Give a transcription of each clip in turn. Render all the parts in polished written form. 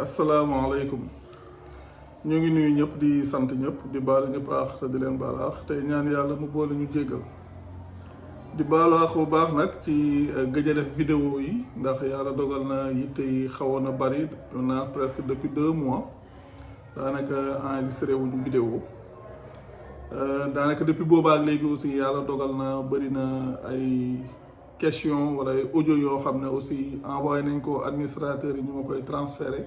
asalaamaaleykum ñu ngi nuyu ñëpp di sant ñëpp di baal ñëpp aax te di leen baal aax tey ñaan yàlla mu boole ñu jéggal di baalu aax bu baax nag ci gëj a def vidéo yi ndax yàlla dogal na yitte yi xawoon na bari naa presque depuis 2 mois daanaka enregistré wuñu vidéo daanaka depuis boobaak léegi aussi yàlla dogal na bëri na ay question wala ay audio yoo xam ne aussi envoyé nañ ko administrateur yi ñu ma koy transféré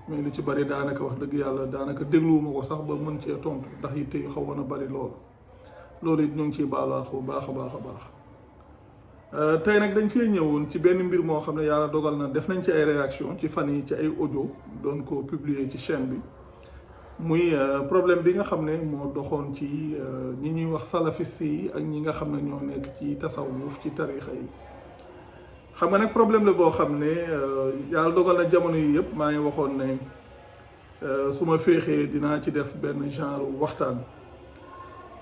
mais lu ci bëri daanaka wax dëgg yàlla daanaka dégluwuma ko sax ba mën cee tontu ndax yitte yu xawoon na bëri loolu it ñu ngi ciy baalu àq bu baax a baax a baax tey nag dañ fee ñëwoon ci benn mbir moo xam ne yàlla dogal na def nañ ci ay réaction ci fan yi ci ay audio doon ko publier ci chaîne bi muy problème bi nga xam ne moo doxoon ci ñi ñuy wax salafiste yi ak ñi nga xam ne ñoo nekk ci tasawuf ci tarixa yi xam nga nag problème la boo xam ne yàlla dogal na jamono yi yëpp maa ngi waxoon ne su ma féexee dinaa ci def benn genre waxtaan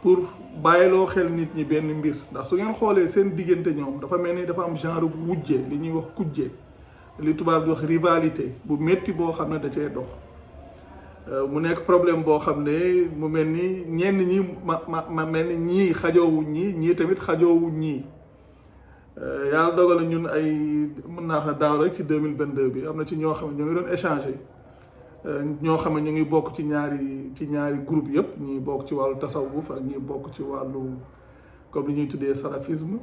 pour bàyyiloo xel nit ñi benn mbir ndax su ngeen xoolee seen diggante ñoom dafa mel ni dafa am genre wujje li ñuy wax kujje li tubaab di wax rivalité bu métti boo xam ne da cee dox mu nekk problème boo xam ne mu mel ni ñenn ñi ma mel ni ñii xajoowuñ ñii tamit xajoowuñ ñii yàlla dogal na ñun ay mën naa xam ne daaw rek ci 2022 bi am na ci ñoo xam ne ñoo ngi doon échanger ñoo xam ne ñu ngi bokk ci ñaari groupe yëpp ñi bokk ci wàllu tasawuf ak ñi bokk ci wàllu comme li ñuy tuddee salafisme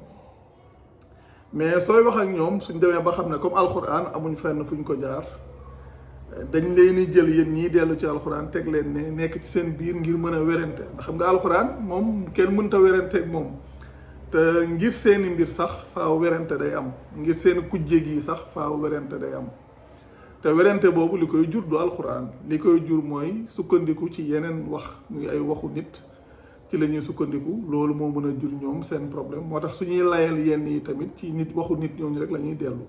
mais sooy wax ak ñoom suñ demee ba xam ne comme alxuraan amuñ fenn fuñ ko jaar dañ leen di jël yéen ñii dellu ci alxuraan teg leen ne nekk ci seen biir ngir mën a werante ndax xam nga alxuraan moom kenn mënta werante ak moom te ngir seeni mbir sax faaw werante day am ngir seen kujje gi sax faaw werante day am te werante boobu li koy jur du alxuraan li koy jur mooy sukkandiku ci yeneen wax muy ay waxu nit ci la ñuy sukkandiku loolu moo mën a jur ñoom seen problème moo tax suñuy layal yenn yi tamit ci nit waxu nit ñooñu rek la ñuy dellu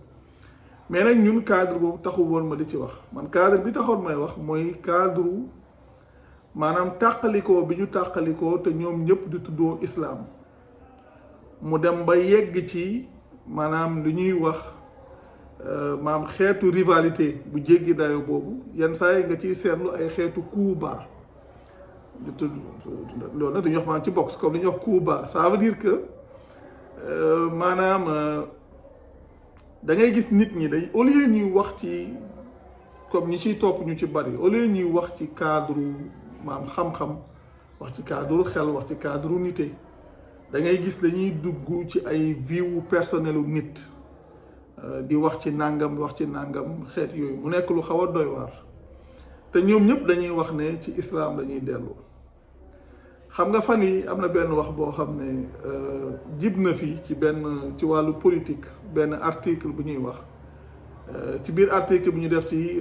mais nag ñun cadre boobu taxul woon ma di ci wax man cadre bi taxoon may wax mooy cadre maanaam tàqalikoo bi ñu tàqalikoo te ñoom ñëpp di tuddoo islaam mu dem ba yegg ci maanaam lu ñuy wax maam xeetu rivalité bu jéggi dayo boobu yenn saa yi nga ciy seetlu ay xeetu coup bas loolu nag dañuy wax maanaam ci boxe comme li ñuy wax coup bas ça veut dire que maanaam da ngay gis nit ñi day au lieu ñuy wax ci comme ñi ciy topp ñu ci bari au lieu ñuy wax ci cadre maam xam-xam wax ci cadre xel wax ci cadre nité da ngay gis dañuy dugg ci ay vie personnelu nit di wax ci nàngam xeet yooyu mu nekk lu xaw a doy waar te ñoom ñëpp dañuy wax ne ci islam dañuy dellu xam nga fan yi am na benn wax boo xam ne jib na fi ci wàllu politique benn article bu ñuy wax ci biir article bu ñu def ci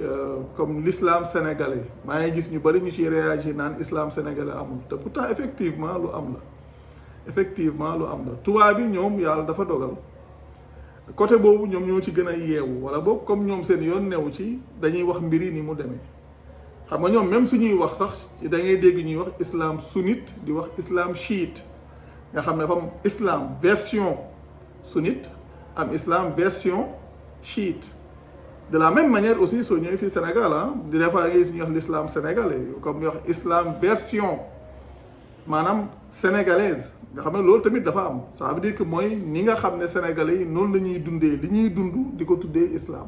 comme l'islam sénégalais maa ngi gis ñu bari ñu ciy réagir naan islam sénégalais amul te pourtant effectivement lu am la tubaab bi ñoom yàlla dafa dogal côté boobu ñoom ñoo ci gën a yeewu wala boog comme ñoom seen yoon newu ci dañuy wax mbiri ni mu demee xam nga ñoom même suñuy wax sax da ngay dégg ñuy wax islam sunnite di wax islam chiite nga xam ne dafa am islam version sunnite am islam version chiite de la même manière aussi soo ñëwee fii Sénégal di des fois ngay gis ñuy wax l'islam sénégalais comme ñuy wax islam version maanaam sénégalaise nga xam ne loolu tamit dafa am ça veut dire que mooy ni nga xam ne sénégalais yi noonu la ñuy dundee li ñuy dund di ko tuddee islam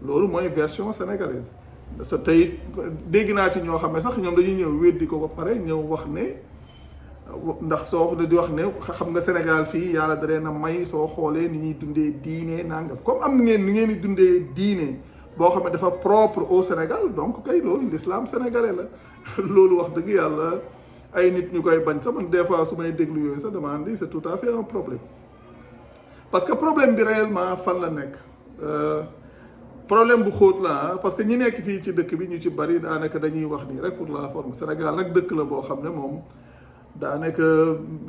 loolu mooy version sénégalaise sa tey dégg naa ci ñoo xam ne sax ñoom dañuy ñëw weddi ko ba pare ñëw wax ne ndax soo di wax ne xam nga Sénégal fii yàlla da leen a may soo xoolee ni ñuy dundee diine nangam comme am ni ngeen di dundee diine boo xam ne dafa propre au Sénégal donc kay loolu l'islam sénégalais la loolu wax dëgg yàlla ay nit ñu koy bañ sax man des fois su may déglu yooyu sax dama andi c'est tout à fait un problème parce que problème bi réellement fan la nekk problème bu xóot la parce que ñi nekk fii ci dëkk bi ñu ci bari daanaka dañuy wax nii rek pour la forme Sénégal nag dëkk la boo xam ne moom daanaka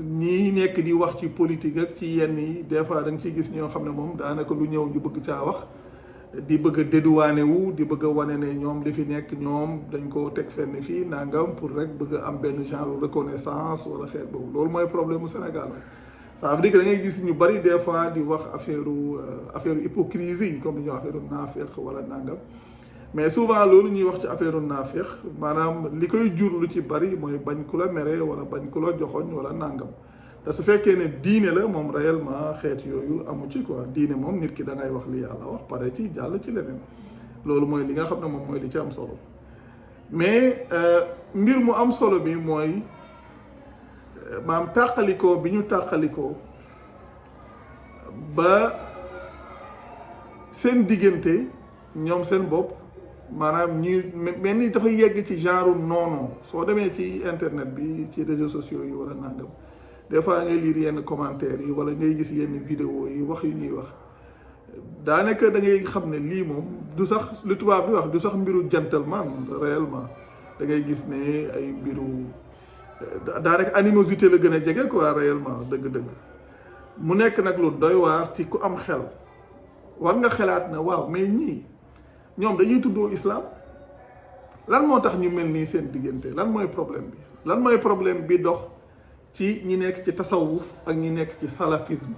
ñi nekk di wax ci politique ak ci yenn yi des fois da nga ciy gis ñoo xam ne moom daanaka lu ñëw ñu bëgg caa wax di bëgg a dédouané wu di bëgg a wane ne ñoom li fi nekk ñoom dañ ko teg fenn fii nangam pour rek bëgg a am benn genre reconnaissance wala xeet boobu loolu mooy problème mu Sénégal ça veut dire que da ngay gis ñu bari des fois di wax affaire hypocrisie comme ni ñuy wax affaire naafeq wala nangam mais souvent loolu ñuy wax ci affaire naafeq maanaam li koy jur lu ci bari mooy bañ ku la mere wala bañ ku la joxoñ wala nàngam te su fekkee ne diine la moom réellement xeet yooyu amu ci quoi diine moom nit ki da ngay wax li yàlla wax pare ci jàll ci leneen loolu mooy li nga xam ne moom mooy li ci am solo mais mbir mu am solo bi mooy maam tàqalikoo bi ñu tàqalikoo ba seen diggante ñoom seen bopp maanaam ñi mel ni dafa yegg ci genre noonu soo demee ci internet bi ci réseaux sociaux yi wala nangam des fois ngay lire yenn commentaires yi wala ngay gis yenn vidéo yi wax yu ñuy wax daanaka da ngay xam ne lii moom du sax lu tubaab bi wax du sax mbiru gentleman réellement da ngay gis ne ay mbiru daanaka animosité la gën a jege quoi réellement dëgg-dëgg mu nekk nag lu doy waar ci ku am xel war nga xelaat ne waaw mais ñii ñoom dañuy tuddoo islam lan moo tax ñu mel nii seen diggante lan mooy problème bi lan mooy problème bi dox ci ñi nekk ci tasawuf ak ñi nekk ci salafisme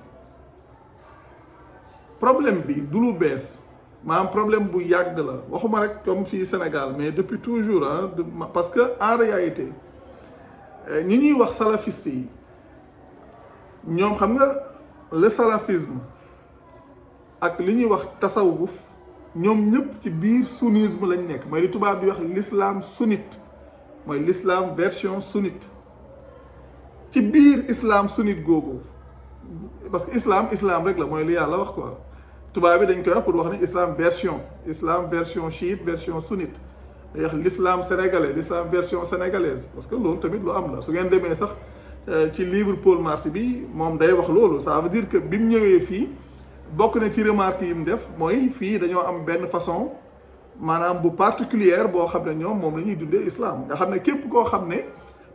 problème bi du lu bees maanaam problème bu yàgg la waxuma rek comme fii Sénégal mais depuis toujours parce que en réalité ñi ñuy wax salafiste yi ñoom xam nga le salafisme ak li ñuy wax tasawuf ñoom ñëpp ci biir sunnisme lañ nekk mooy li tubaab di wax l'islam sunnite mooy l'islam version sunnite ci biir islam sunnite googu parce que islam rek la mooy li yàlla wax quoi tubaab bi dañ koy wax pour wax ne islam version chiite version sunnite day wax l'islam sénégalais l'islam version sénégalaise parce que loolu tamit lu am la su ngeen demee sax ci livre Paul Marty bi moom day wax loolu ça veut dire que bi mu ñëwee fii bokk na ci remarque yi mu def mooy fii dañoo am benn façon maanaam bu particulière boo xam ne ñoom moom la ñuy dundee islam nga xam ne képp koo xam ne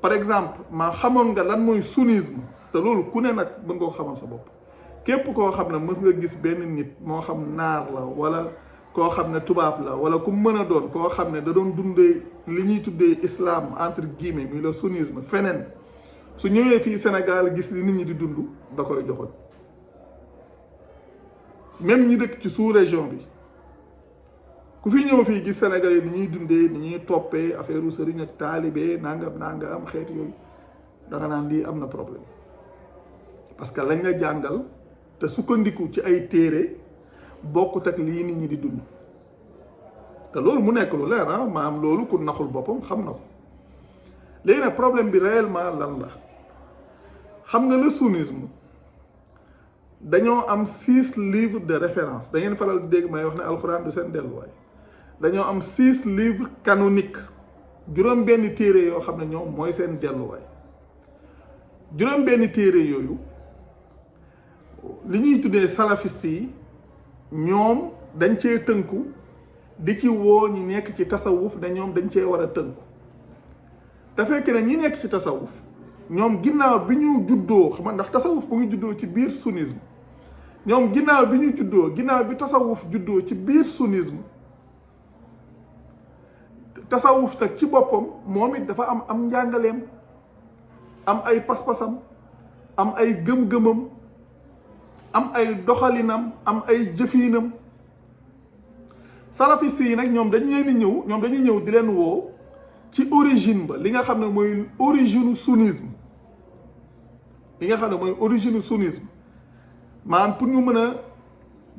par exemple maa xamoon nga lan mooy sunnisme te loolu ku ne nag mën nga ko xamal sa bopp képp koo xam ne mës nga gis benn nit moo xam naar la wala koo xam ne tubaab la wala ku mën a doon koo xam ne da doon dundee li ñuy tuddee islam entre guillemets muy le sunnisme feneen su ñëwee fii Sénégal gis li nit ñi di dund da koy joxoñ même ñi dëkk ci sous-région bi ku fi ñëw fii gis Sénégal yi ni ñuy dundee ni ñuy toppee affaire u sëriñ ak taalibe nangam xeet yooyu da nga naan lii am na problème parce que lañ la jàngal te sukkandiku ci ay téere bokkut ak lii nit ñi di dund te loolu mu nekk lu leer maanaam loolu ku naxul boppam xam na ko léegi nag problème bi réellement lan la xam nga le sunnisme dañoo am 6 livres de référence da ngeen faral di dégg may wax ne alxuraan du seen delluwaay dañoo am 6 livres canoniques juróom-benn téere yoo xam ne ñoom mooy seen delluwaay juróom-benn téere yooyu li ñuy tuddee salafiste yi ñoom dañ cee tënku di ci woo ñi nekk ci tasawuf ne ñoom dañ cee war a tënku te fekk ne ñi nekk ci tasawuf ñoom ginnaaw bi ñu juddoo xam nga ndax tasawuf bu ngi juddoo ci biir sunnisme ñoom ginnaaw bi ñu juddoo ginnaaw bi tasawuf juddoo ci biir sunnisme tasawuf nag ci boppam moom it dafa am njàngaleem am ay pas-pasam am ay gëm-gëmam am ay doxalinam am ay jëfiinam salafiste yi nag ñoom dañuy ñëw di leen woo ci origine ba li nga xam ne mooy origine sunnisme maanaam pour ñu mën a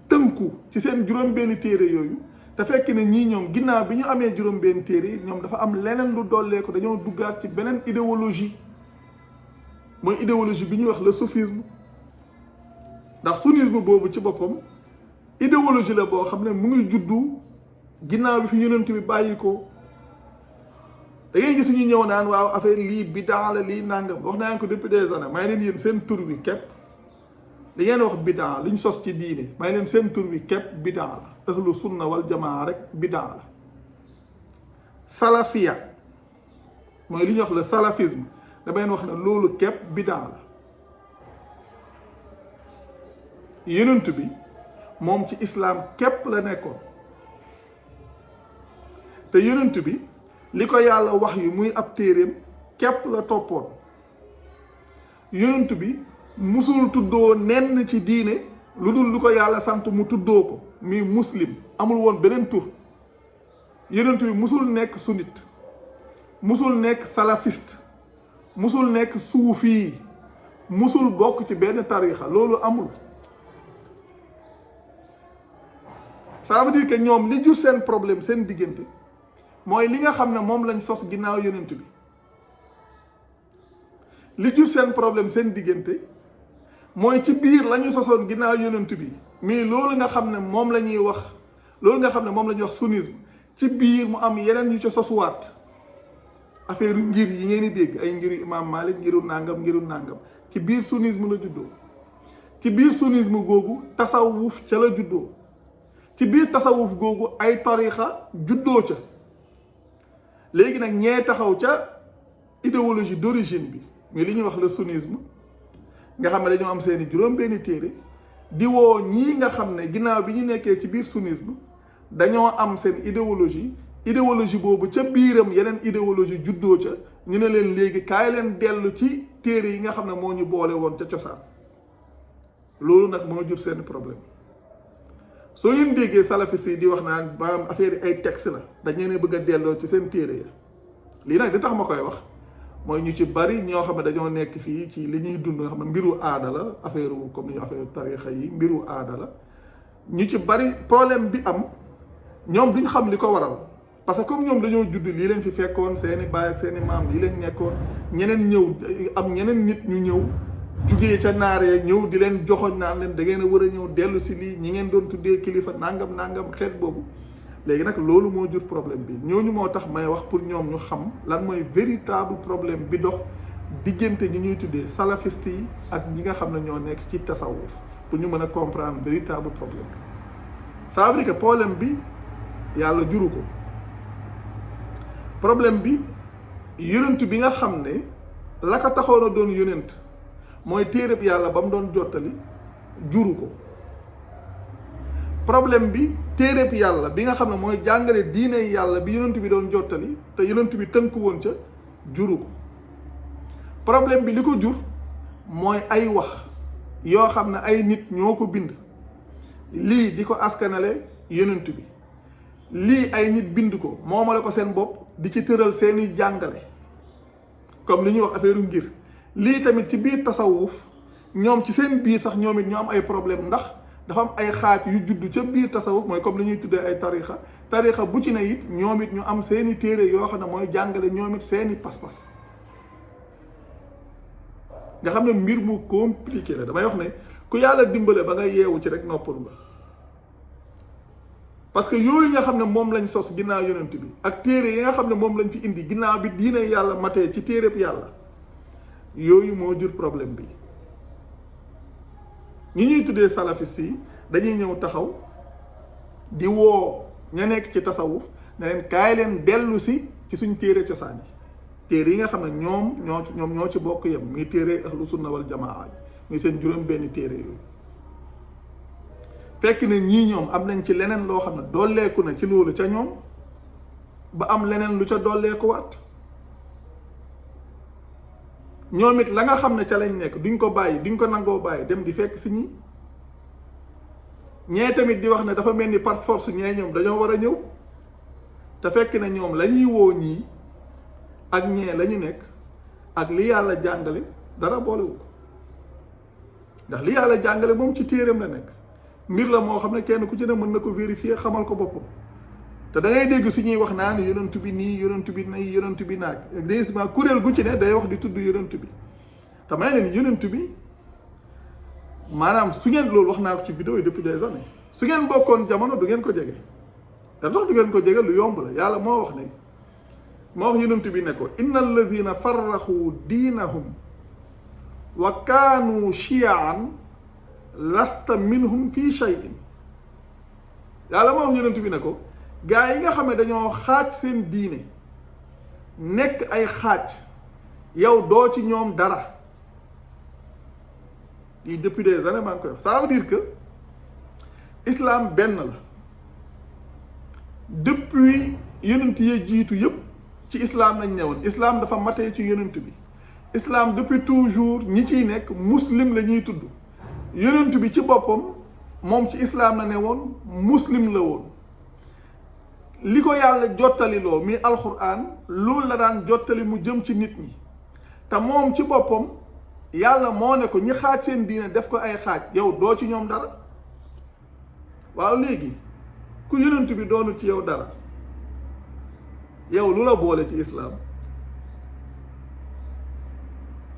tënku ci seen juróom-benn téere yooyu te fekk ne ñii ñoom ginnaaw bi ñu amee juróom-benn téere yi ñoom dafa am leneen lu dollee ko dañoo duggaat ci beneen idéologie mooy idéologie bi ñuy wax le soufisme ndax sunnisme boobu ci boppam idéologie la boo xam ne mu ngi juddu ginnaaw bi fi yonent bi bàyyi ko da ngay gis ñu ñëw naan waaw affaire lii bidaa la lii nangam wax naa ko depuis des années may leen yéen seen tur bi képp li ngeen wax bidaa li ñu sos ci diine may leen seen tur bi képp bidaa la ahlu sunna wal jamaa rek bidaa la salafia mooy li ñuy wax le salafisme dama leen wax ne loolu képp bidaa la yonent bi moom ci islam képp la nekkoon te yonent bi li ko yàlla wax yu muy ab téeréem képp la toppoon yonent bi musul tuddoo nenn ci diine lu dul lu ko yàlla sant mu tuddoo ko muy muslim amul woon beneen tur yonent bi musul nekk sunnite, musul nekk salafiste, musul nekk suufi, musul bokk ci benn tarixa. Loolu amul. ça veut dire que ñoom li jur seen problème seen diggante mooy li nga xam ne moom lañ sos ginnaaw yonent bi. li jur seen problème seen diggante mooy ci biir la ñu sosoon ginnaaw yonent bi, mais loolu nga xam ne moom la ñuy wax, loolu nga xam ne moom la ñuy wax sunnisme, ci biir mu am yeneen yu ca sosuwaat. affaire ngir yi ngeen di dégg ay ngiru imam Malik, ngiru nàngam ci biir sunnisme la juddoo. ci biir sunnisme googu tasawuf ca la juddoo. ci biir tasawuf googu ay tarixa juddoo ca. léegi nag ñee taxaw ca idéologie d'origine bi, mais li ñuy wax le sunnisme, nga xam ne dañoo am seeni juróom-benni téere, di woo ñii nga xam ne ginnaaw bi ñu nekkee ci biir sunnisme dañoo am seen idéologie boobu ca biiram yeneen idéologie juddoo ca, ñu ne leen léegi kaay leen dellu ci téere yi nga xam ne moo ñu boole woon ca cosaan. loolu nag moo jur seen problème. soo yéen déggee salafiste yi di wax naan ba am affaire yi ay texte la, dañ leen bëgg a delloo ci seen téere ya. lii nag di tax ma koy wax mooy ñu ci bari ñoo xam ne dañoo nekk fii ci li ñuy dund nga xam ne mbiru aada la, affaire comme ni ñu affaire tarixa yi mbiru aada la. ñu ci bari problème bi am ñoom duñ xam li ko waral, parce que comme ñoom dañoo judd lii leen fi fekkoon, seeni baay ak seeni maam lii leen nekkoon, ñeneen ñëw am ñeneen nit ñu ñëw jugee ca naaree ñëw di leen joxoñ naan leen da ngeen a war a ñëw dellu si lii, ñi ngeen doon tuddee kilifa nangam xeet boobu. léegi nag loolu moo jur problème bi. ñooñu moo tax may wax pour ñoom ñu xam lan mooy véritable problème bi dox diggante ñi ñuy tuddee salafiste yi ak ñi nga xam ne ñoo nekk ci tasawuf, pour ñu mën a comprendre véritable problème bi. ça veut dire que problème bi yàlla juru ko. problème bi yonent bi nga xam ne la ko taxoon a doon yonent mooy téereb yàlla ba mu doon jottali juru ko. problème bi téereb yàlla bi nga xam ne mooy jàngale diine yàlla bi yonent bi doon jottali te yonent bi tënk woon ca juru ko. problème bi li ko jur mooy ay wax yoo xam ne ay nit ñoo ko bind, lii di ko askanale yonent bi, lii ay nit bind ko moomale ko seen bopp di ci tëral seeni jàngale comme li ñuy wax affaire ngir. lii tamit ci biir tasawuf ñoom ci seen biir sax ñoom it ñoo am ay problème, ndax dafa am ay xaaj yu juddu ca biir tasawuf, mooy comme li ñuy tuddee ay tarixa bu ci ne it ñoom it ñu am seeni téere yoo xam ne mooy jàngale ñoom it seeni pas-pas. nga xam ne mbir mu compliqué la. damay wax ne ku yàlla dimbale ba nga yeewu ci rek noppalu nga, parce que yooyu nga xam ne moom lañ sos ginnaaw yonent bi ak téere yi nga xam ne moom lañ fi indi ginnaaw bi diine yàlla matee ci téereb yàlla, yooyu moo jur problème bi. ñi ñuy tuddee salafiste yi dañuy ñëw taxaw di woo ña nekk ci tasawuf ne leen kaay leen dellu si ci suñ téere cosaan yi, téere yi nga xam ne ñoom ñoo ci bokk yem, muy téere ahlu sunna wal jamaa muy seen juróom benn téere yooyu. fekk ne ñii ñoom am nañ ci leneen loo xam ne dolleeku na ci loolu ca ñoom ba am leneen lu ca dolleeku waat. ñoom it la nga xam ne ca lañ nekk duñ ko bàyyi, duñ ko nangoo bàyyi dem di fekk si ñi. ñee tamit di wax ne dafa mel ni par force ñee ñoom dañoo war a ñëw, te fekk ne ñoom la ñuy woo ñii ak ñee la ñu nekk ak li yàlla jàngale dara boolewu ko. ndax li yàlla jàngale moom ci téereem la nekk, mbir la moo xam ne kenn ku ci ne mën na ko vérifier xamal ko boppam. te da ngay dégg su ñuy wax naan yonent bi nii, yonent bi nay, yonent bi naag exactement kuréel gu ci ne day wax di tudd yonent bi. te may leen yonent bi maanaam su ngeen, loolu wax naa ko ci vidéo yi depuis des années, su ngeen bokkoon jamono du ngeen ko jege. te tax du ngeen ko jege lu yomb la. yàlla moo wax ne, moo wax yonent bi ne ko inna alladina farraxu diinahum wa kaanu chiaan lasta minhum fi cheyin. yàlla moo wax yonent bi ne ko gaa yi nga xam ne dañoo xaaj seen diine nekk ay xaaj, yow doo ci ñoom dara. lii depuis des années maa ngi koy wax. ça veut dire que islam benn la. depuis yonent yi jiitu yëpp ci islam lañ ñëwoon. islam dafa matee ci yonent bi. islam depuis toujours ñi ciy nekk muslim la ñuy tudd. yonent bi ci boppam moom ci islam la ne woon, muslim la woon. li ko yàlla jottaliloo mi alxuraan loolu la daan jottali mu jëm ci nit ñi te moom ci boppam yàlla moo ne ko ñi xaaj seen diine def ko ay xaaj yow doo ci ñoom dara. waaw léegi ku yonent bi doonu ci yow dara yow lu la boole ci islaam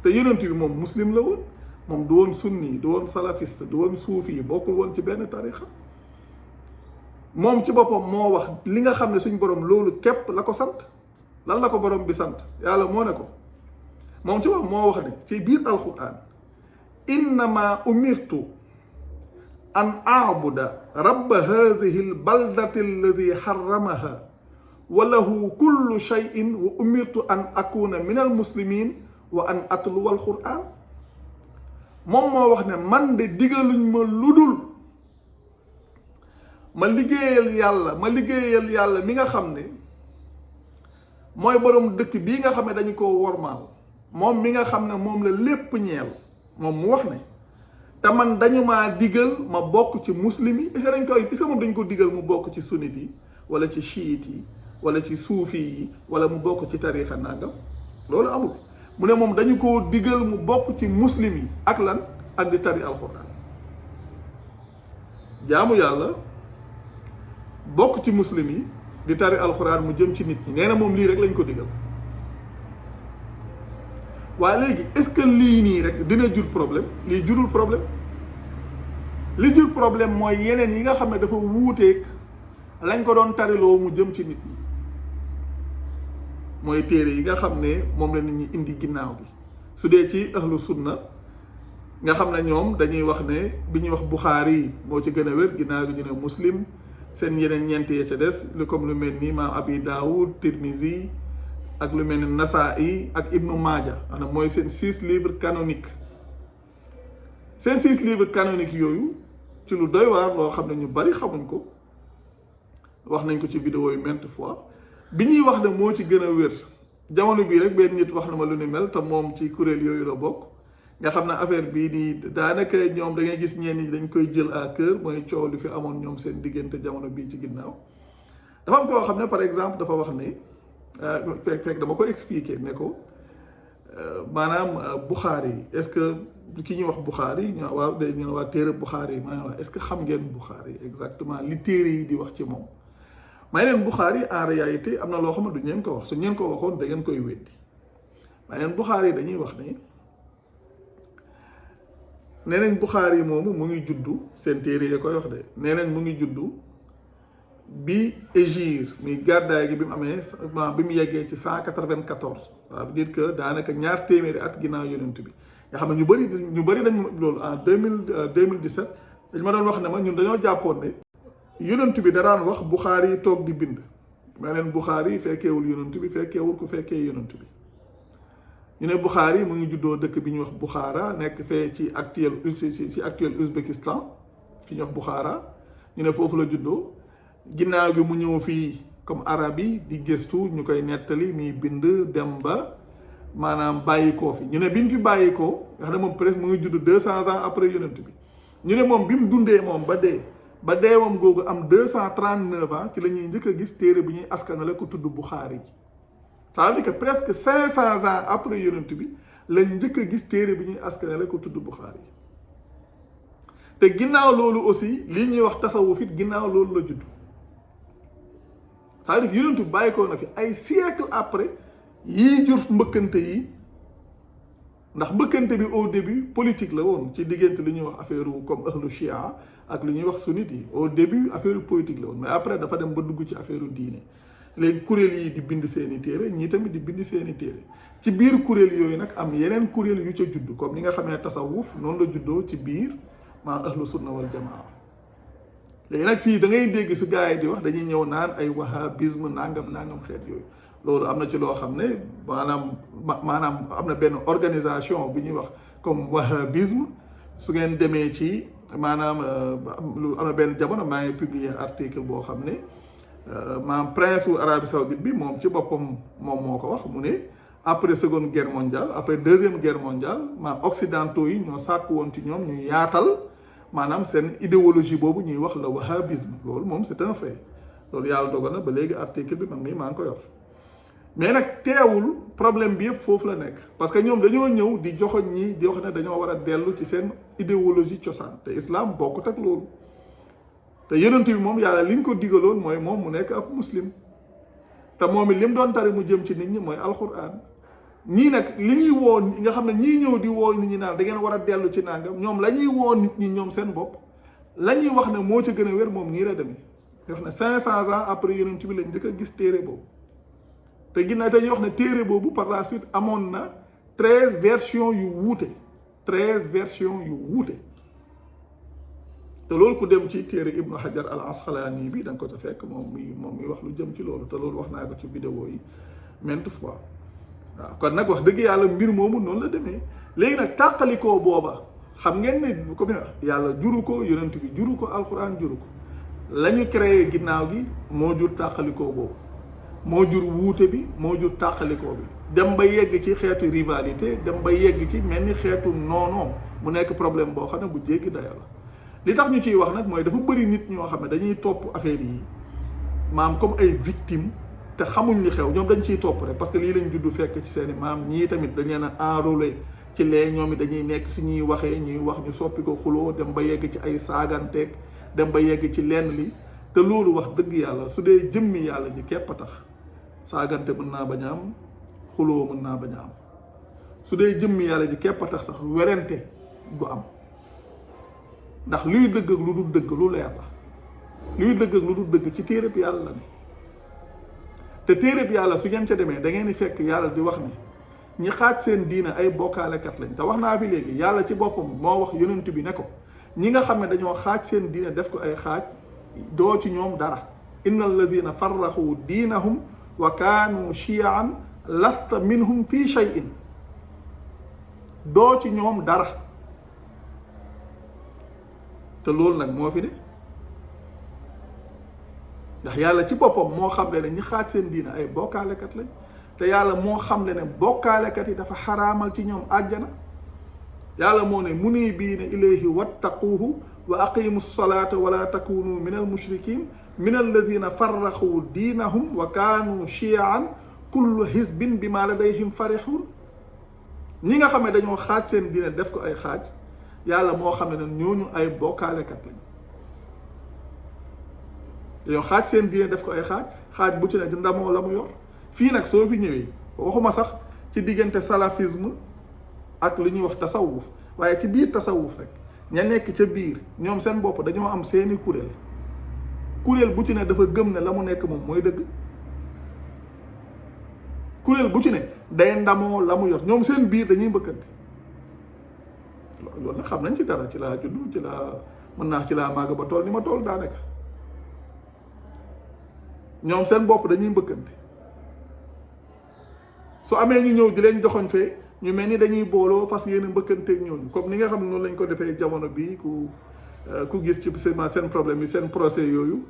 te yonent bi moom muslim la woon moom du woon sunni du woon salafiste du woon suufi bokkul woon ci benn tarixa moom ci boppam moo wax li nga xam ne suñ borom loolu képp la ko sant lan la ko borom bi sant yàlla moo ne ko moom ci boppam moo wax ne ci biir alquran innama umirtu an a'buda rabba hadhihi albaldati alladi harramaha wa lahu kullu shay'in wa umirtu an akuna min almuslimin wa an atluwa alquran moom moo wax ne man de digaluñ ma ludul ma liggéeyal yàlla mi nga xam ne mooy borom dëkk bii nga xam ne dañu ko wormaal moom mi nga xam ne moom la lépp ñeel moom mu wax ne te man dañu maa digal ma bokk ci muslim yi est-ce que moom dañ ko digal mu bokk ci sunnit yi wala ci chiite yi wala ci suufi yi wala mu bokk ci tarixa nangam loolu amul mu ne moom dañu ko digal mu bokk ci muslim yi ak lan ak di tari alxuraan jaamu yàlla bokk ci muslim yi di tari alxuraan mu jëm ci nit ñi nee na moom lii rek lañ ko digal waaye léegi est-ce que lii nii rek dina jur problème lii jurul problème li jur problème mooy yeneen yi nga xam ne dafa wuuteeg lañ ko doon tariloo mu jëm ci nit ñi mooy téere yi nga xam ne moom la nit ñi indi ginnaaw bi su dee ci ahlu sunna nga xam ne ñoom dañuy wax ne bi ñuy wax Buxaari yi moo ci gën a wér ginnaaw gi ñu ne muslim seen yeneen ñeent ya ca des lu comme lu mel ni maam Abi Daoud Tirmizi ak lu mel ni Nasaa'i ak Ibnu Maaja maanaam mooy seen 6 livres canoniques seen 6 livres canoniques yooyu ci lu doy waar loo xam ne ñu bari xamuñ ko wax nañ ko ci vidéo yi maintes fois bi ñuy wax ne moo ci gën a wér jamono bii rek benn nit wax na ma lu ni mel te moom ci kuréel yooyu la bokk nga xam ne affaire bii nii daanaka ñoom da ngay gis ñenn ñi dañ koy jël à cœur mooy coow lu fi amoon ñoom seen diggante jamono bii ci ginnaaw dafa am koo xam ne par exemple dafa wax ne fekk dama ko expliquer ne ko maanaam Buxaari yi est-ce que ki ñuy wax Buxaari yi ñoo waaw day ñu ne waa téere Buxaari yi maanaam est-ce que xam ngeen Buxaari yi exactement li téere yi di wax ci moom may leen Buxaari en réalité am na loo xam ne du ngeen ko wax su ngeen ko waxoon da ngeen koy weddi may leen Buxaari yi dañuy wax ne nee nañ Buxaari yi moomu mu ngi juddu seen téere yi koy wax de nee nañ mu ngi juddu bi Égir muy gàddaay gi bi mu amee bi mu yeggee ci 194 ça veut dire que daanaka ñaar téeméeri at ginnaaw yonent bi nga xam ne ñu bëri dañ loolu en 2017 dañ ma doon wax ne ma ñun dañoo jàppoon ne yonent bi da daan wax Buxaari yi toog di bind ma leen Buxaari yi fekkeewul yonent bi fekkeewul ku fekkee yonent bi ñu ne Buxaari mu ngi juddoo dëkk bi ñuy wax Buxaara nekk fee ci actuel Ouzbékistan fi ñuy wax Buxaara ñu ne foofu la juddoo ginnaaw gi mu ñëw fii comme arab yi di gëstu ñu koy nettali muy bind dem ba maanaam bàyyi koo fi ñu ne bi mu fi bàyyi koo nga xam ne moom presque mu ngi judd 200 ans après yonent bi ñu ne moom bi mu dundee moom ba dee moom googu am 239 ans ci la ñuy njëkk a gis téere bi ñuy askanale ko tudd Buxaari yi ça veut dire que presque 500 ans après yonent bi lañ njëkk a gis téere bi ñuy askanale ko tudd Buxaari yi te ginnaaw loolu aussi li ñuy wax tasawuf it ginnaaw loolu la judd c'est-à-dire que yonent bi bàyyi ko na fi ay siècle après yii jur mbëkkante yi ndax mbëkkante bi au début politique la woon ci diggante li ñuy wax affaire comme ahlu chia ak li ñuy wax sunnite yi au début affaire politique la woon mais après dafa dem ba dugg ci affaire diine léegi kuréel yi di bind seeni téere ñii tamit di bind seeni téere ci biir kuréel yooyu nag am yeneen kuréel yu ca judd comme ni nga xam ne tasawuf noonu la juddoo ci biir maa ahlu sunna wal jamaa léegi nag fii da ngay dégg su gars yi di wax dañuy ñëw naan ay wahabisme nangam xeet yooyu loolu am na ci loo xam ne maanaam am na benn organisation bi ñuy wax comme wahabisme su ngeen demee ci maanaam lu am na benn jamono maa ngi publier article boo xam ne maanaam prince wu Arabie Saoudite bi moom ci boppam moom moo ko wax mu ne après seconde guerre mondiale après deuxième guerre mondiale maanaam occidentaux yi ñoo sàkk woon ci ñoom ñu yaatal maanaam seen idéologie boobu ñuy wax la wahhabisme loolu moom c'est un fait loolu yàlla dogal na ba léegi article bi man mii maa ngi ko yor mais nag teewul problème bi yëpp foofu la nekk parce que ñoom dañoo ñëw di joxoñ ñi di wax ne dañoo war a dellu ci seen idéologie cosaan te islam bokkut ak loolu te yonent bi moom yàlla li ñu ko digaloon mooy moom mu nekk ab muslim te moom it li mu doon tari mu jëm ci nit ñi mooy alquran ñii nag li ñuy woo nga xam ne ñii ñëw di woo nit ñi naan da ngeen war a dellu ci nangam ñoom la ñuy woo nit ñi ñoom seen bopp la ñuy wax ne moo ci gën a wér moom nii la demee wax ne 500 ans après yonent bi lañ njëkk a gis téere boobu te ginnaaw dañuy wax ne téere boobu par la suite amoon na 13 versions yu wuute 13 versions yu wuute te loolu ku dem ci téere Ibnu Hajar al Asqalaani bi da nga ko ca fekk moom mi wax lu jëm ci loolu te loolu wax naa ko ci vidéo yi maintes fois waaw kon nag wax dëgg yàlla mbir moomu noonu la demee léegi nag tàqalikoo booba xam ngeen ne comme yàlla juru ko yonent bi juru ko alquran juru ko la ñu créé ginnaaw gi moo jur tàqalikoo boobu moo jur wuute bi moo jur tàqalikoo bi dem ba yegg ci xeetu rivalité dem ba yegg ci mel ni xeetu noonoo mu nekk problème boo xam ne bu jéggi daya la li tax ñu ciy wax nag mooy dafa bëri nit ñoo xam ne dañuy topp affaire yi maam comme ay victimes te xamuñ li xew ñoom dañ ciy topp rek parce que lii lañ juddu fekk ci seeni maam ñii tamit dañ leen a enrôlé ci lee ñoom it dañuy nekk si ñuy waxee ñuy wax ñu soppi ko xuloo dem ba yegg ci ay saaganteeg dem ba yegg ci lenn li te loolu wax dëgg yàlla su dee jëmmi yàlla ji képp a tax saagante mën naa bañ a am xuloo mën naa bañ a am su dee jëmmi yàlla ji képp a tax sax werante du am ndax luy dëgg ak lu dul dëgg lu leer la luy dëgg ak lu dul dëgg ci téereb yàlla la ne te téereb yàlla su ngeen ca demee da ngeen di fekk yàlla di wax ni ñi xaaj seen diina ay bokkaalekat lañ te wax naa fi léegi yàlla ci boppam moo wax yonent bi ne ko ñi nga xam ne dañoo xaaj seen diina def ko ay xaaj doo ci ñoom dara inna alladina farraxu diinahum wa kaanu chiaan lasta minhum fi shay'in doo ci ñoom dara te loolu nag moo fi ne ndax yàlla ci boppam moo xam ne ñi xaaj seen diina ay bokkaalekat lañ te yàlla moo xam ne bokkaalekat yi dafa xaraamal ci ñoom àjjana yàlla moo ne munibiina ilayhi wattaquuhu wa aqimu salaata wala takunu min al mushrikin min alladina farraxu diinahum wa kaanu chiaan kullu hizbin bi ma ladayhim farixuun ñi nga xam ne dañoo xaaj seen diine def ko ay xaaj yàlla moo xam ne ñooñu ay bokkaalekat lañ dañoo xaaj seen diine def ko ay xaaj bu ci ne di ndamoo la mu yor fii nag soo fi ñëwee waxuma sax ci diggante salafisme ak li ñuy wax tasawuf waaye ci biir tasawuf rek ña nekk ca biir ñoom seen bopp dañoo am seeni kuréel bu ci ne dafa gëm ne la mu nekk moom mooy dëgg kuréel bu ci ne day ndamoo la mu yor ñoom seen biir dañuy mbëkkante loolu nag xam nañ ci dara ci laa juddu ci laa mën naa ci laa màgg ba tool ni ma tool daa nekk ñoom seen bopp dañuy mbëkkante su amee ñu ñëw di leen joxoñ fee ñu mel ni dañuy booloo fas yéene mbëkkanteeg ñooñu comme ni nga xam ne noonu lañ ko defee jamono bii ku gis ci seen problème yi seen procès yooyu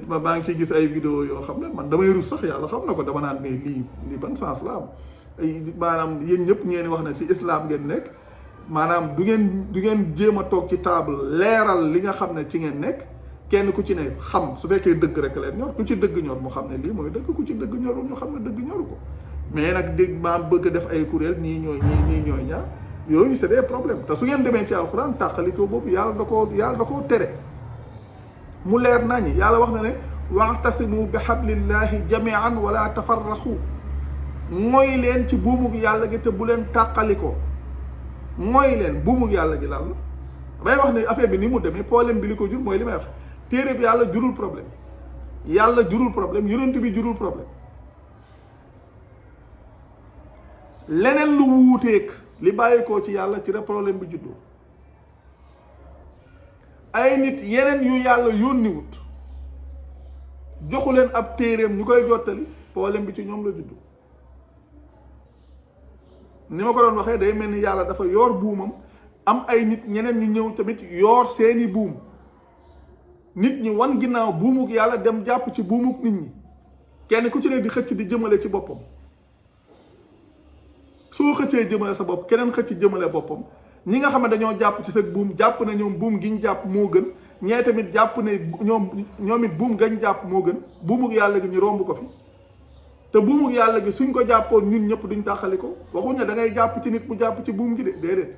maa ngi ciy gis ay vidéo yoo xam ne man damay rus sax yàlla xam na ko dama naan mais lii ban sens la am maanaam yéen ñëpp ngeen wax ne ci islam ngeen nekk maanaam du ngeen jéem a toog ci table leeral li nga xam ne ci ngeen nekk kenn ku ci ne xam su fekkee dëgg rek leen ñor ku ci dëgg ñor mu xam ne lii mooy dëgg ku ci dëgg ñorul ñu xam ne dëgg ñoru ko mais nag dégg maam bëgg def ay kuréel ñii ñooy ñaar yooyu c'est des problèmes te su ngeen demee ci alxuraan tàqalikoo boobu yàlla da koo tere mu leer nañi yàlla wax na ne wa'tasimu bi hablillahi jami'an wala tafarraqu mooy leen ci buumug yàlla gi te bu leen tàqalikoo mooy leen buumug yàlla gi lan la bay wax ne affaire bi ni mu demee problème bi li ko jur mooy li may wax téere bi yàlla jurul problème yonent bi jurul problème leneen lu wuuteeg li bàyyikoo ci yàlla ci la problème bi juddoo ay nit yeneen yu yàlla yónniwut joxu leen ab téereem ñu koy jottali problème bi ci ñoom la juddoo ni ma ko doon waxee day mel ni yàlla dafa yor buumam am ay nit ñeneen ñu ñëw tamit yor seeni buum nit ñi wan ginnaaw buumuk yàlla dem jàpp ci buumuk nit ñi kenn ku ci ne di xëcc di jëmale ci boppam soo xëccee jëmale sa bopp keneen xëcc jëmale boppam ñi nga xam ne dañoo jàpp ci sa buum jàpp na ñoom buum gi ñu jàpp moo gën ñee tamit jàpp ne ñoom it buum gañ jàpp moo gën buumug yàlla gi ñu romb ko fi te buumug yàlla gi suñ ko jàppoon ñun ñëpp duñ tàqali ko waxuñ ne da ngay jàpp ci nit mu jàpp ci buum gi de déedéet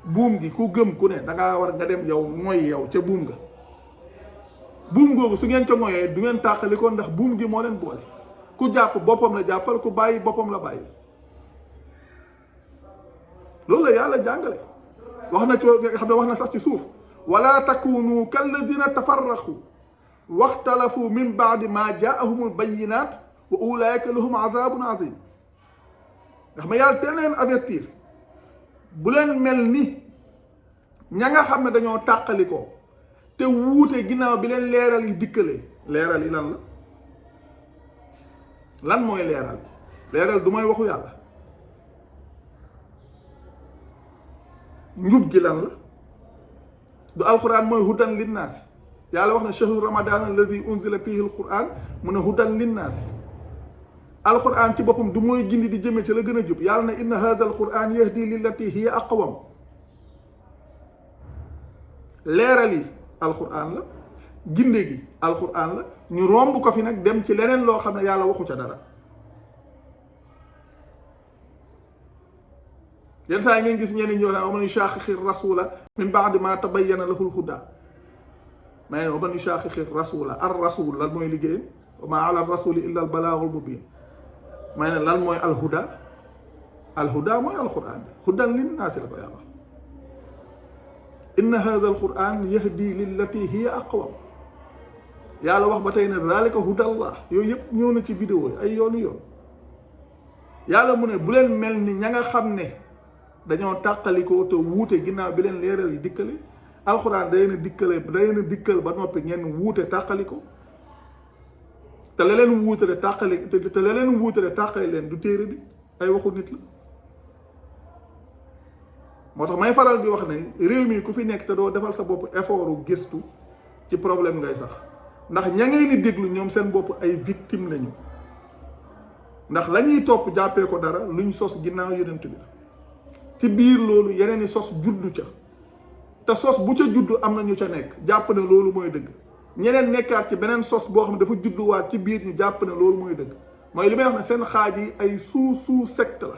buum gi ku gëm ku ne da ngaa war nga dem yow mooy yow ca buum nga buum googu su ngeen ca moyee du ngeen tàqali ko ndax buum gi moo leen boole ku jàpp boppam la jàppal ku bàyyi boppam la bàyyi loolu la yàlla jàngale wax na ci nga xam ne wax na sax ci suuf wala takunu kalladina tafarraqu waxtalafu min baadi ma jaahumul bayinat wa ulaika lahum azabun azim nga xam ne yàlla teel leen avertir bu leen mel ni ña nga xam ne dañoo tàqalikoo te wuute ginnaaw bi leen leeral yi dikkalee leeral yi lan mooy leeral leeral du mooy waxu yàlla njub gi lan la du alquran mooy hudan linnaasi yàlla wax na shahru ramadan alladi unzila fihi alquran mu ne hudan linnaasi alquran ci boppam du mooy gindi di jëme ci la gën a jub yàlla ne inna hada alquran yahdi lillati hiya aqwam leeral yi alquran la ginde gi alquran la ñu romb ko fi nag dem ci leneen loo xam ne yàlla waxu ca dara yenn saa yi ngeen gis ñenn ñoo naan wa man yushaqiqi rasula min ba'di ma tabayyana lahu al-huda mais wa man yushaqiqi rasula ar rasul lan mooy liggéeyam wa ma ala rasuli illa al balaghul mubin may ne lan mooy alhuda mooy alquran hudan linnaasi la ko yàlla inna hadha alquran yahdi lillati hiya aqwam yàlla wax ba tey ne zalika hudallah yooyu yëpp ñëw na ci vidéo yi ay yoonu yoon yàlla mu ne bu leen mel ni ña nga xam ne dañoo tàqalikoo te wuute ginnaaw bi leen leeral yi dikkale alxuraan day na dikkal ba noppi ngeen wuute tàqaliko te la leen wuutale tàqali te la leen wuutale tàqali leen du téere bi ay waxu nit la moo tax may faral di wax ne réew mi ku fi nekk te doo defal sa bopp effort gëstu ci problème ngay sax ndax ña ngay ni déglu ñoom seen bopp ay victime lañu ndax la ñuy topp jàppee ko dara luñ sos ginnaaw yonent bi ci biir loolu yeneen i sos juddu ca te sos bu ca juddu am na ñu ca nekk jàpp ne loolu mooy dëgg ñeneen nekkaat ci beneen sos boo xam ne dafa judduwaat ci biir ñu jàpp ne loolu mooy dëgg mooy li may wax ne seen xaaj yi ay sous secte la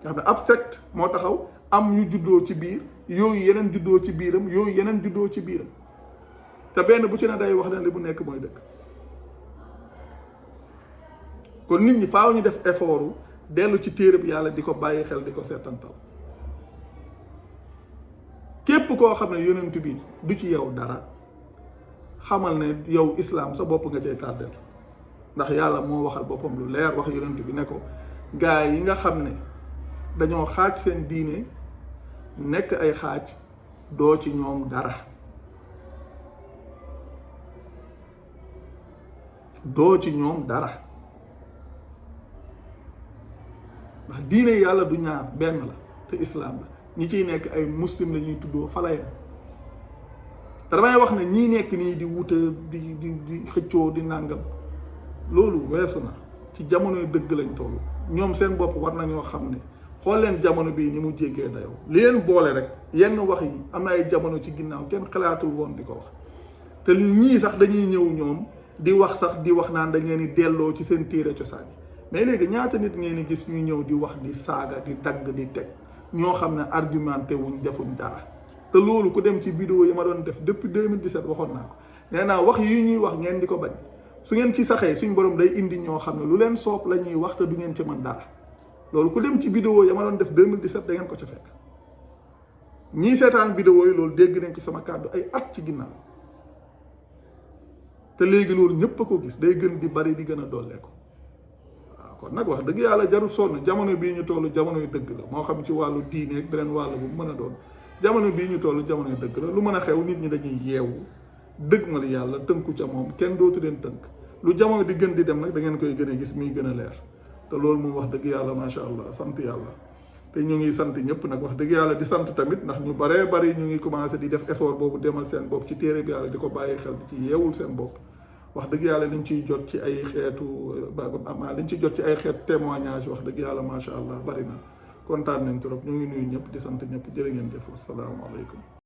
nga xam ne ab secte moo taxaw am ñu juddoo ci biir yooyu yeneen juddoo ci biiram yooyu yeneen juddoo ci biiram te benn bu ci ne day wax ne li bu nekk mooy dëgg kon nit ñi faaw ñu def effort dellu ci téere bi yàlla di ko bàyyi xel di ko seetantal képp koo xam ne yonent bi du ci yow dara xamal ne yow islam sa bopp nga cay tàddeel ndax yàlla moo waxal boppam lu leer wax yonent bi ne ko gaa yi nga xam ne dañoo xaaj seen diine nekk ay xaaj doo ci ñoom dara doo ci ñoom dara ndax diine yàlla du ñaar benn la te islam la ñi ciy nekk ay muslim la ñuy tuddoo falayam te damay wax ne ñii nekk nii di wuute di xëccoo di nàngam loolu weesu na ci jamonoy dëgg lañ toll ñoom seen bopp war nañoo xam ne xool leen jamono bii ni mu jéggee dayoo li leen boole rek yenn wax yi am na ay jamono ci ginnaaw kenn xalaatul woon di ko wax te ñii sax dañuy ñëw ñoom di wax sax di wax naan dañ leen di delloo ci seen téere cosaan yi mais léegi ñaata nit ngeen di gis ñuy ñëw di wax di saaga di dagg di teg ñoo xam ne argumenté wuñ defuñ dara te loolu ku dem ci vidéo yi ma doon def depuis 2017 waxoon naa ko nee naa wax yi ñuy wax ngeen di ko bañ su ngeen ci saxee suñ borom day indi ñoo xam ne lu leen soob la ñuy wax te du ngeen ci mën dara loolu ku dem ci vidéo yi ma doon def 2017 da ngeen ko ca fekk ñii seetaan vidéo yi loolu dégg nañ ko sama kàddu ay at ci ginnaaw te léegi loolu ñëpp a ko gis day gën di bari di gën a dollee ko waaw kon nag wax dëgg yàlla jarul sonn jamono bii ñu toll jamono yu dëgg la moo xam ci wàllu diine ak beneen wàll bu mën a doon jamono bii ñu toll jamono yu dëgg la lu mën a xew nit ñi dañuy yeewu dëgg ma li yàlla tënku ca moom kenn dootu leen tënk lu jamono di gën di dem nag da ngeen koy gën a gis muy gën a leer te loolu moom wax dëgg yàlla macha allah sant yàlla te ñu ngi sant ñëpp nag wax dëgg yàlla di sant tamit ndax ñu baree bari ñu ngi commencé di def effort boobu demal seen bopp ci téere bi yàlla di ko bàyyi xel di ci yeewul seen bopp wax dëgg yàlla liñ ciy jot ci ay xeetu liñ ciy jot ci ay xeetu témoignage wax dëgg yàlla macha allah bari na kontaan nañ trop ñu ngi nuyu ñëpp di sant ñëpp jërë ngeen jëf asalaamaaleykum